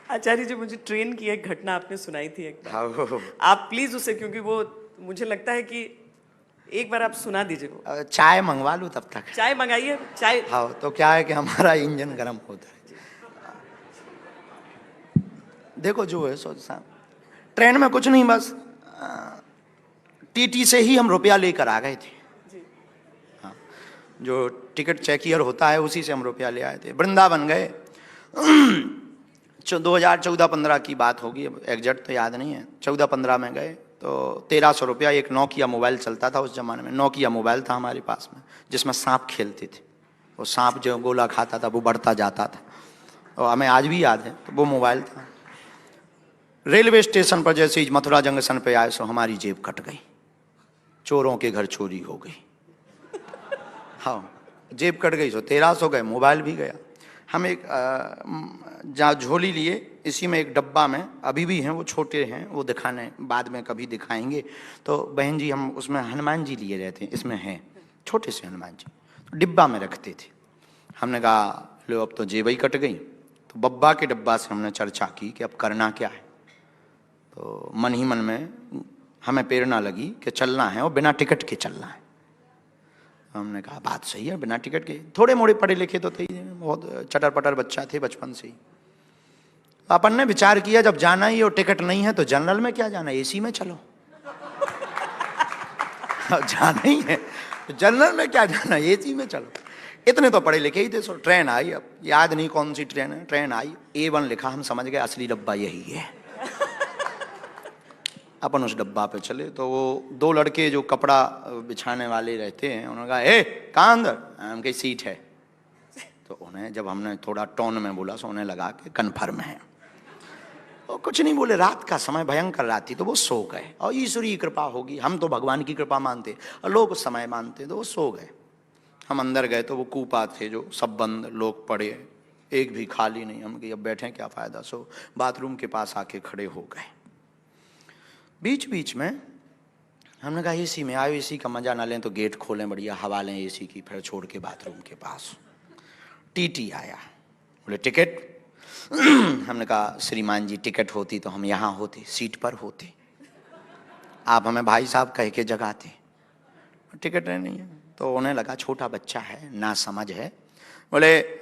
आचार्य जी, मुझे ट्रेन की एक घटना आपने सुनाई थी एक बार। हाँ, आप प्लीज उसे, क्योंकि वो मुझे लगता है कि एक बार आप सुना दीजिए वो। चाय मंगवा लूँ तब तक। चाय मंगाइए, चाय। हाँ, तो क्या है कि हमारा इंजन गर्म होता है। देखो जो है सो साहब, ट्रेन में कुछ नहीं, बस टीटी से ही हम रुपया लेकर आ गए थे। हाँ, जो टिकट चेकियर होता है उसी से हम रुपया ले आए थे। वृंदावन गए। 2014-15 की बात होगी, अब एग्जैक्ट तो याद नहीं है। 14-15 में गए तो 1300 रुपया। एक नोकिया मोबाइल चलता था उस जमाने में, नोकिया मोबाइल था हमारे पास में, जिसमें सांप खेलते थे। वो सांप जो गोला खाता था वो बढ़ता जाता था, और हमें आज भी याद है। तो वो मोबाइल था। रेलवे स्टेशन पर जैसे ही मथुरा जंक्शन पे आए सो हमारी जेब कट गई। चोरों के घर चोरी हो गई। हाँ, जेब कट गई, सो 1300 गए, मोबाइल भी गया। हम एक जहाँ झोली लिए, इसी में एक डब्बा में अभी भी हैं, वो छोटे हैं, वो दिखाने बाद में कभी दिखाएंगे। तो बहन जी, हम उसमें हनुमान जी लिए रहते हैं, इसमें हैं छोटे से हनुमान जी, तो डिब्बा में रखते थे। हमने कहा लो अब तो जेब ही कट गई। तो बब्बा के डब्बा से हमने चर्चा की कि अब करना क्या है। तो मन ही मन में हमें प्रेरणा लगी कि चलना है और बिना टिकट के चलना है। हमने कहा बात सही है, बिना टिकट के। थोड़े मोड़े पढ़े लिखे तो थे, बहुत चटर पटर बच्चा थे बचपन से ही। अपन ने विचार किया जब जाना ही और टिकट नहीं है तो जनरल में क्या जाना, एसी में चलो। जाना ही है तो जनरल में क्या जाना, एसी में चलो। इतने तो पढ़े लिखे ही थे। सो ट्रेन आई, अब याद नहीं कौन सी ट्रेन है, ट्रेन आई, A1 लिखा। हम समझ गए असली डब्बा यही है। अपन उस डब्बा पे चले तो वो दो लड़के जो कपड़ा बिछाने वाले रहते हैं, उन्होंने कहा ए कहाँ अंदर, हम कही सीट है। तो उन्हें जब हमने थोड़ा टोन में बोला तो उन्हें लगा कि कन्फर्म है। वो कुछ नहीं बोले। रात का समय भयंकर रात थी, तो वो सो गए। और ईश्वरीय कृपा होगी, हम तो भगवान की कृपा मानते और लोग समय मानते, तो वो सो गए। हम अंदर गए तो वो कूपा थे जो सब बंद, लोग पड़े, एक भी खाली नहीं। हम कही अब बैठे क्या फायदा। सो बाथरूम के पास आके खड़े हो गए। बीच बीच में हमने कहा एसी में आयो, एसी का मजा ना लें तो गेट खोलें, बढ़िया हवा लें एसी की, फिर छोड़ के बाथरूम के पास। टीटी आया, बोले टिकट। हमने कहा श्रीमान जी टिकट होती तो हम यहाँ होते, सीट पर होते, आप हमें भाई साहब कह के जगाते। टिकट नहीं है। तो उन्हें लगा छोटा बच्चा है, ना समझ है। बोले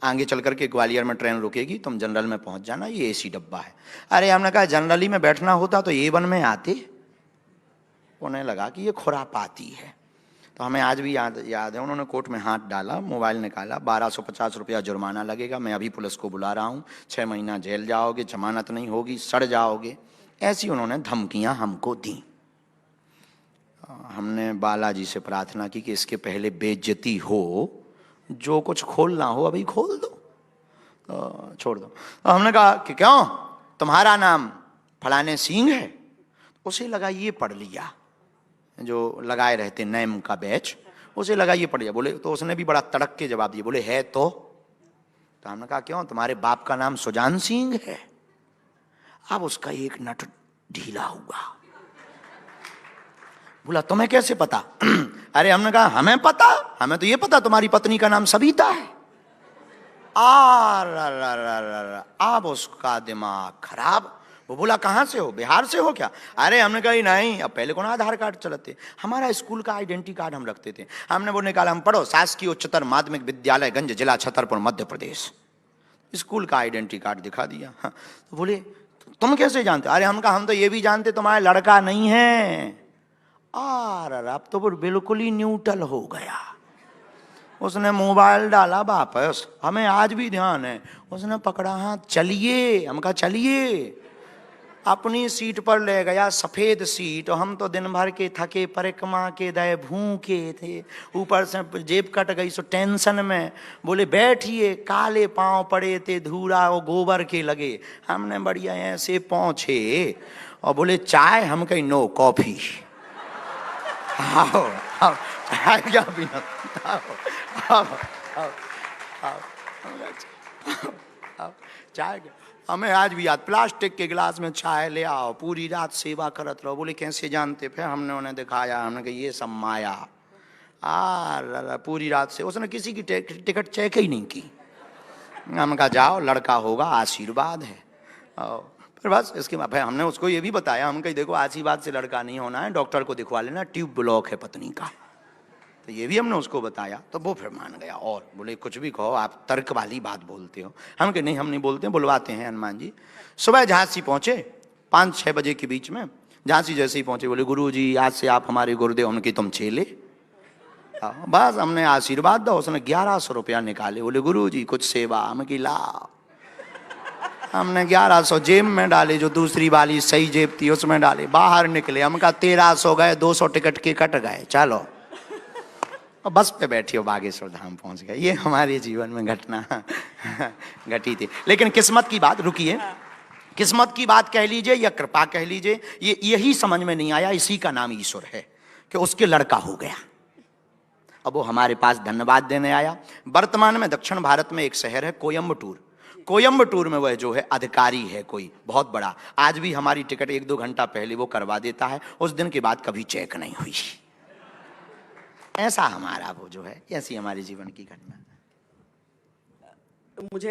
आगे चल करके ग्वालियर में ट्रेन रुकेगी, तुम जनरल में पहुंच जाना, ये एसी डब्बा है। अरे हमने कहा जनरली में बैठना होता तो A1 में आते। उन्हें लगा कि ये खुरापाती है। तो हमें आज भी याद है, उन्होंने कोट में हाथ डाला, मोबाइल निकाला, 1250 रुपया जुर्माना लगेगा, मैं अभी पुलिस को बुला रहा हूँ, 6 महीना जेल जाओगे, जमानत नहीं होगी, सड़ जाओगे। ऐसी उन्होंने धमकियाँ हमको दी। हमने बालाजी से प्रार्थना की कि इसके पहले बेइज्जती हो, जो कुछ खोलना हो अभी खोल दो, तो छोड़ दो। तो हमने कहा कि क्यों, तुम्हारा नाम फलाने सिंह है। उसे लगा ये पढ़ लिया, जो लगाए रहते नेम का बैच, उसे लगा ये पढ़ लिया। बोले तो उसने भी बड़ा तड़क के जवाब दिया, बोले है तो हमने कहा क्यों, तुम्हारे बाप का नाम सुजान सिंह है। अब उसका एक नट ढीला हुआ, बोला तुम्हें कैसे पता। अरे हमने कहा हमें पता, हमें तो ये पता तुम्हारी पत्नी का नाम सविता है। अब उसका दिमाग खराब। वो बोला कहाँ से हो, बिहार से हो क्या। अरे हमने कहा नहीं, अब पहले कौन आधार कार्ड चलाते, हमारा स्कूल का आइडेंटिटी कार्ड हम रखते थे। हमने वो निकाला, हम पढ़ो शासकीय उच्चतर माध्यमिक विद्यालय गंज, जिला छतरपुर, मध्य प्रदेश। स्कूल का आइडेंटिटी कार्ड दिखा दिया। हाँ, तो बोले तुम कैसे जानते। अरे हम कहा हम तो ये भी जानते तुम्हारा लड़का नहीं है। अब तो वो बिल्कुल ही न्यूट्रल हो गया। उसने मोबाइल डाला वापस, हमें आज भी ध्यान है, उसने पकड़ा हाथ, चलिए। हम कहा चलिए। अपनी सीट पर ले गया, सफेद सीट। और हम तो दिन भर के थके परिक्रमा के दे भूखे थे, ऊपर से जेब कट गई, सो टेंशन में। बोले बैठिए, काले पांव पड़े थे, धूरा और गोबर के लगे। हमने बढ़िया ऐसे पहुंचे और बोले चाय, हम कहीं नो कॉफी। आओ क्या पीना, चाय। हमें आज भी याद, प्लास्टिक के गिलास में चाय ले आओ, पूरी रात सेवा करत रहो। बोले कैसे जानते, फिर हमने उन्हें दिखाया, हमने कहा ये सब माया। पूरी रात से उसने किसी की टिकट चेक ही नहीं की। हमने कहा जाओ, लड़का होगा, आशीर्वाद है। और फिर बस इसके बाद हमने उसको ये भी बताया, हम कहीं देखो आशीर्वाद से लड़का नहीं होना है, डॉक्टर को दिखवा लेना, ट्यूब ब्लॉक है पत्नी का। तो ये भी हमने उसको बताया, तो वो फिर मान गया। और बोले कुछ भी कहो, आप तर्क वाली बात बोलते हो। हम कहे नहीं, हम नहीं बोलते, बुलवाते हैं हनुमान जी। सुबह झांसी पहुंचे 5-6 बजे के बीच में। झांसी जैसे ही पहुंचे बोले गुरु जी आज से आप हमारे गुरुदेव। उनकी तुम चेले। बस हमने आशीर्वाद दो। उसने 1100 रुपया निकाले, बोले गुरु जी कुछ सेवा। हम की ला। हमने 1100 जेब में डाले, जो दूसरी वाली सही जेब थी उसमें डाले, बाहर निकले। हम कहा 1300 गए, 200 टिकट के कट गए, चलो। और बस पे बैठी हो, बागेश्वर धाम पहुंच गए। ये हमारे जीवन में घटना घटी थी। लेकिन किस्मत की बात, रुकिए, किस्मत की बात कह लीजिए या कृपा कह लीजिए, ये यही समझ में नहीं आया, इसी का नाम ईश्वर है कि उसके लड़का हो गया। अब वो हमारे पास धन्यवाद देने आया। वर्तमान में दक्षिण भारत में एक शहर है कोयम्बटूर। कोयम्बटूर में वह जो है अधिकारी है कोई बहुत बड़ा। आज भी हमारी टिकट 1-2 घंटा पहले वो करवा देता है, उस दिन के बाद कभी चेक नहीं हुई। ऐसा हमारा वो जो है, ऐसी हमारे जीवन की घटना। मुझे